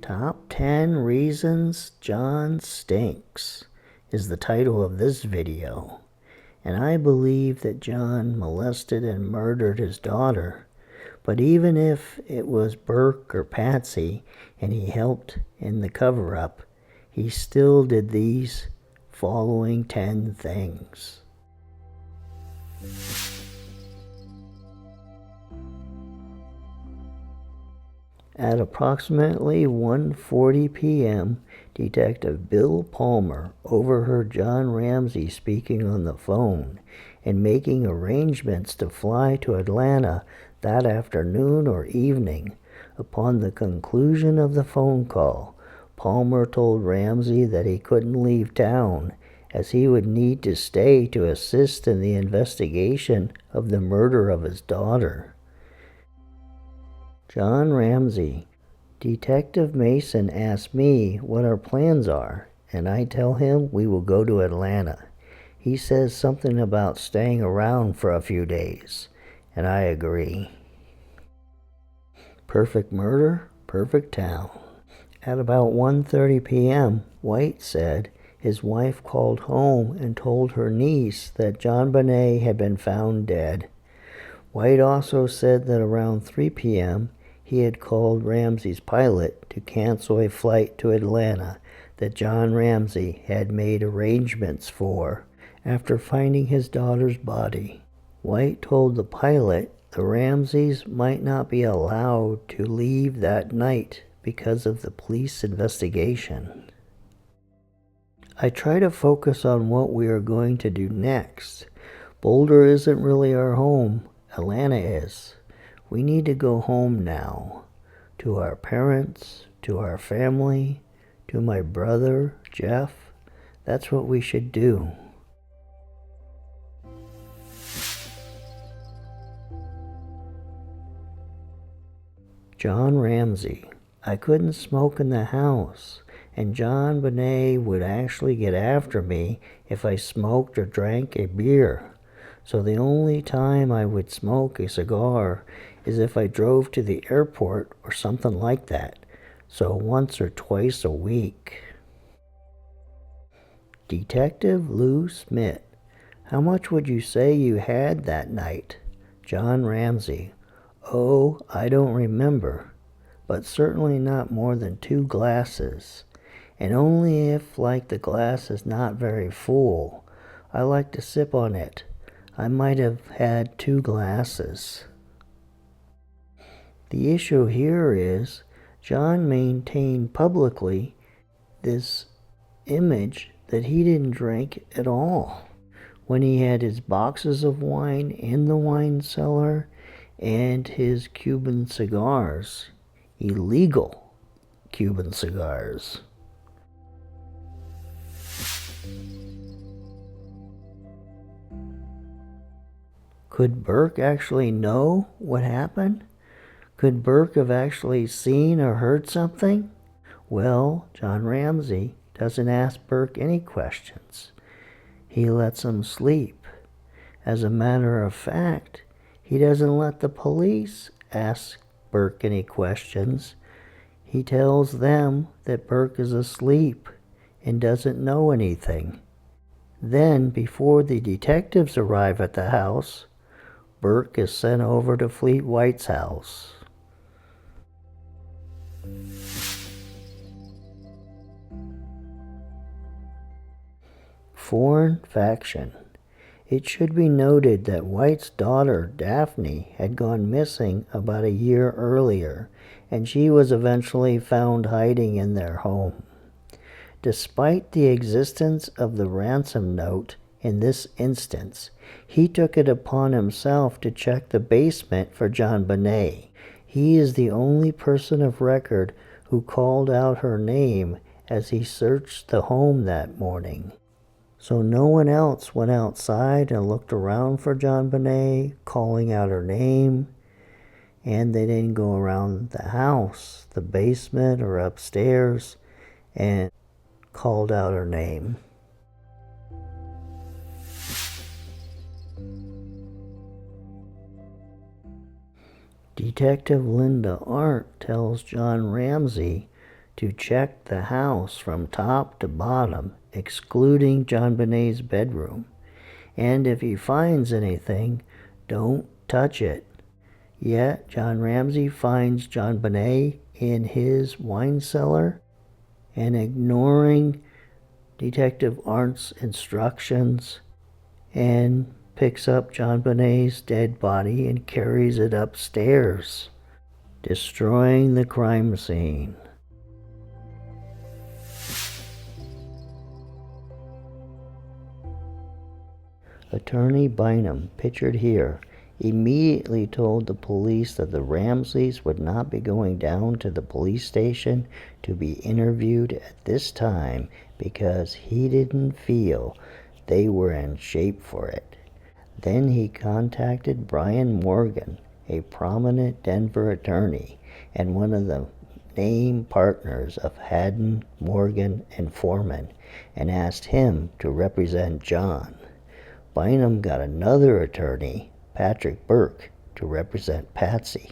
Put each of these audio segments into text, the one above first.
Top 10 Reasons John Stinks is the title of this video, and I believe that John molested and murdered his daughter, but even if it was Burke or Patsy and he helped in the cover-up, he still did these following 10 things. At approximately 1:40 p.m., Detective Bill Palmer overheard John Ramsey speaking on the phone and making arrangements to fly to Atlanta that afternoon or evening. Upon the conclusion of the phone call, Palmer told Ramsey that he couldn't leave town as he would need to stay to assist in the investigation of the murder of his daughter. John Ramsey: Detective Mason asked me what our plans are, and I tell him we will go to Atlanta. He says something about staying around for a few days, and I agree. Perfect murder, perfect town. At about 1:30 p.m., White said his wife called home and told her niece that JonBenet had been found dead. White also said that around 3 p.m., he had called Ramsey's pilot to cancel a flight to Atlanta that John Ramsey had made arrangements for after finding his daughter's body. White told the pilot the Ramseys might not be allowed to leave that night because of the police investigation. I try to focus on what we are going to do next. Boulder isn't really our home. Atlanta is. We need to go home now, to our parents, to our family, to my brother, Jeff. That's what we should do. John Ramsey: I couldn't smoke in the house, and JonBenet would actually get after me if I smoked or drank a beer. So the only time I would smoke a cigar is if I drove to the airport or something like that, so once or twice a week. Detective Lou Smith: How much would you say you had that night? John Ramsey: Oh, I don't remember, but certainly not more than 2 glasses, and only if, like, the glass is not very full. I like to sip on it. I might have had 2 glasses. The issue here is John maintained publicly this image that he didn't drink at all when he had his boxes of wine in the wine cellar and his Cuban cigars, illegal Cuban cigars. Could Burke actually know what happened? Could Burke have actually seen or heard something? Well, John Ramsey doesn't ask Burke any questions. He lets him sleep. As a matter of fact, he doesn't let the police ask Burke any questions. He tells them that Burke is asleep and doesn't know anything. Then, before the detectives arrive at the house, Burke is sent over to Fleet White's house. Foreign faction: It should be noted that White's daughter, Daphne, had gone missing about a year earlier, and she was eventually found hiding in their home. Despite the existence of the ransom note in this instance, he took it upon himself to check the basement for JonBenet. He is the only person of record who called out her name as he searched the home that morning. So no one else went outside and looked around for JonBenet, calling out her name, and they didn't go around the house, the basement, or upstairs and called out her name. Detective Linda Arndt tells John Ramsey to check the house from top to bottom, excluding JonBenet's bedroom. And if he finds anything, don't touch it. Yet John Ramsey finds JonBenet in his wine cellar, and ignoring Detective Arndt's instructions, and picks up JonBenet's dead body and carries it upstairs, destroying the crime scene. Attorney Bynum, pictured here, immediately told the police that the Ramseys would not be going down to the police station to be interviewed at this time because he didn't feel they were in shape for it. Then he contacted Brian Morgan, a prominent Denver attorney and one of the name partners of Haddon, Morgan, and Foreman, and asked him to represent John. Bynum got another attorney, Patrick Burke, to represent Patsy.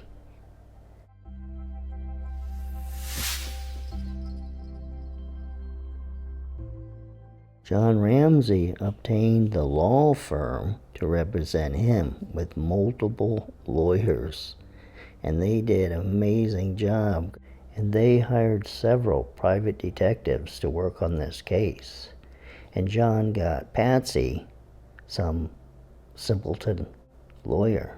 John Ramsey obtained the law firm to represent him with multiple lawyers, and they did an amazing job, and they hired several private detectives to work on this case. And John got Patsy, some simpleton lawyer.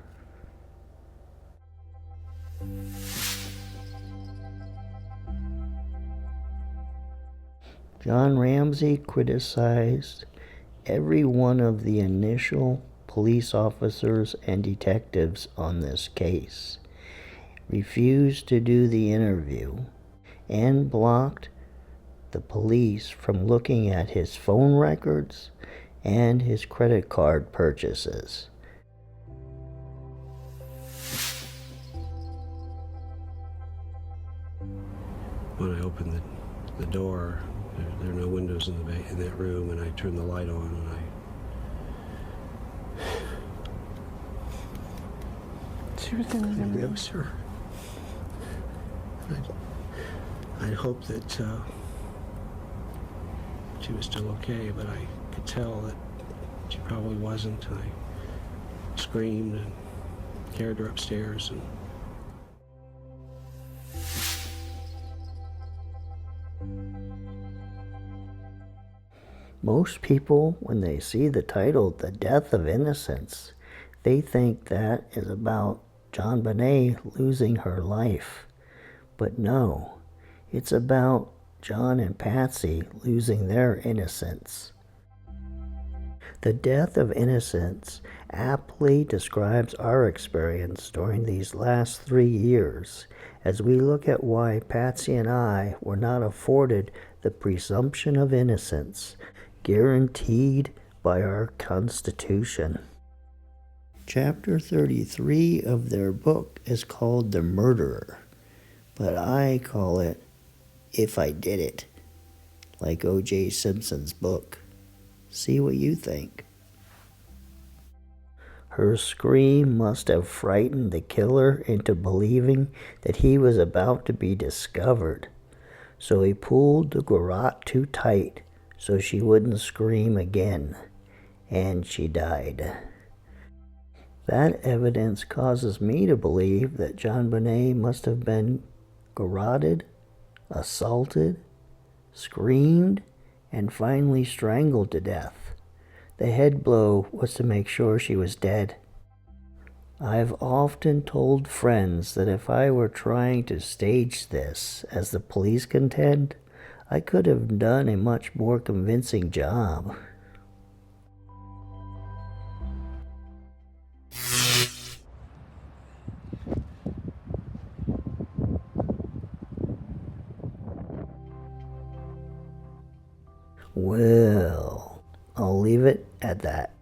John Ramsey criticized every one of the initial police officers and detectives on this case, refused to do the interview, and blocked the police from looking at his phone records and his credit card purchases. When I opened the door, there are no windows in that room, and I turned the light on, and She was in the it was her. I'd hoped that she was still okay, but I could tell that she probably wasn't. I screamed and carried her upstairs, and Most people, when they see the title, The Death of Innocence, they think that is about JonBenet losing her life. But no, it's about John and Patsy losing their innocence. The Death of Innocence aptly describes our experience during these last 3 years as we look at why Patsy and I were not afforded the presumption of innocence guaranteed by our Constitution. Chapter 33 of their book is called The Murderer, but I call it If I Did It, like O.J. Simpson's book. See what you think. Her scream must have frightened the killer into believing that he was about to be discovered, so he pulled the garrote too tight so she wouldn't scream again, and she died. That evidence causes me to believe that JonBenet must have been garroted, assaulted, screamed, and finally strangled to death. The head blow was to make sure she was dead. I've often told friends that if I were trying to stage this, as the police contend, I could have done a much more convincing job. Well, I'll leave it at that.